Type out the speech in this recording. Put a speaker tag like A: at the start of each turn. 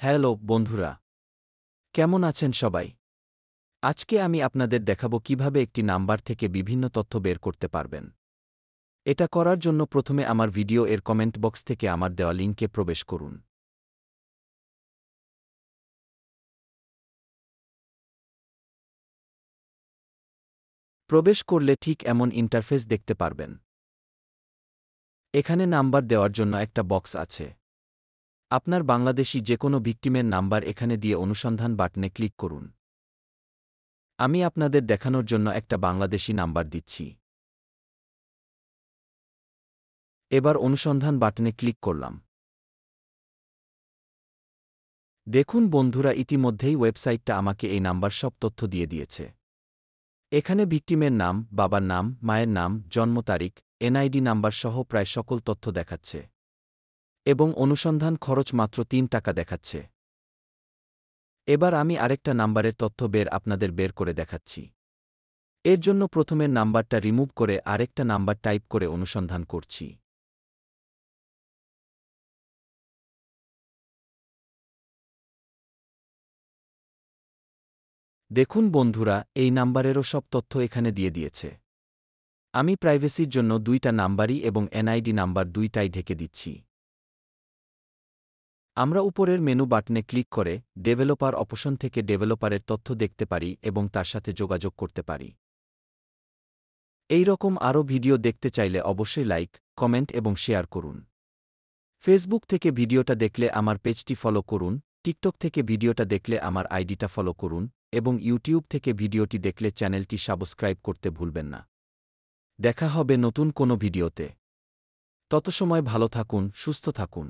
A: Hello বন্ধুরা, কেমন আছেন সবাই? আজকে আমি আপনাদের দেখাবো কিভাবে একটি নাম্বার থেকে বিভিন্ন তথ্য বের করতে পারবেন। এটা করার জন্য প্রথমে আমার ভিডিও এর কমেন্ট বক্স থেকে আমার দেওয়া লিঙ্কে প্রবেশ করুন। প্রবেশ করলে ঠিক এমন ইন্টারফেস দেখতে পারবেন। এখানে নাম্বার দেওয়ার জন্য একটা বক্স আছে। আপনার বাংলাদেশী যে কোনো ভিকটিমের নাম্বার এখানে দিয়ে অনুসন্ধান বাটনে ক্লিক করুন। আমি আপনাদের দেখানোর জন্য একটা বাংলাদেশী নাম্বার দিচ্ছি। এবার অনুসন্ধান বাটনে ক্লিক করলাম। দেখুন বন্ধুরা, ইতিমধ্যেই ওয়েবসাইটটা আমাকে এই নাম্বার সব তথ্য দিয়ে দিয়েছে। এখানে ভিকটিমের নাম, বাবার নাম, মায়ের নাম, জন্ম তারিখ, এনআইডি নাম্বার সহ প্রায় সকল তথ্য দেখাচ্ছে এবং অনুসন্ধান খরচ মাত্র ৩ টাকা দেখাচ্ছে। এবার আমি আরেকটা নাম্বারের তথ্য আপনাদের বের করে দেখাচ্ছি। এর জন্য প্রথমের নাম্বারটা রিমুভ করে আরেকটা নাম্বার টাইপ করে অনুসন্ধান করছি। দেখুন বন্ধুরা, এই নাম্বারেরও সব তথ্য এখানে দিয়ে দিয়েছে। আমি প্রাইভেসির জন্য ২টা নাম্বারই এবং এনআইডি নাম্বার ২টাই ঢেকে দিচ্ছি। আমরা উপরের মেনু বাটনে ক্লিক করে ডেভেলপার অপশন থেকে ডেভেলপারের তথ্য দেখতে পারি এবং তার সাথে যোগাযোগ করতে পারি। এই রকম আরও ভিডিও দেখতে চাইলে অবশ্যই লাইক, কমেন্ট এবং শেয়ার করুন। ফেসবুক থেকে ভিডিওটা দেখলে আমার পেজটি ফলো করুন, টিকটক থেকে ভিডিওটা দেখলে আমার আইডিটা ফলো করুন এবং ইউটিউব থেকে ভিডিওটি দেখলে চ্যানেলটি সাবস্ক্রাইব করতে ভুলবেন না। দেখা হবে নতুন কোনো ভিডিওতে। তত সময় ভালো থাকুন, সুস্থ থাকুন।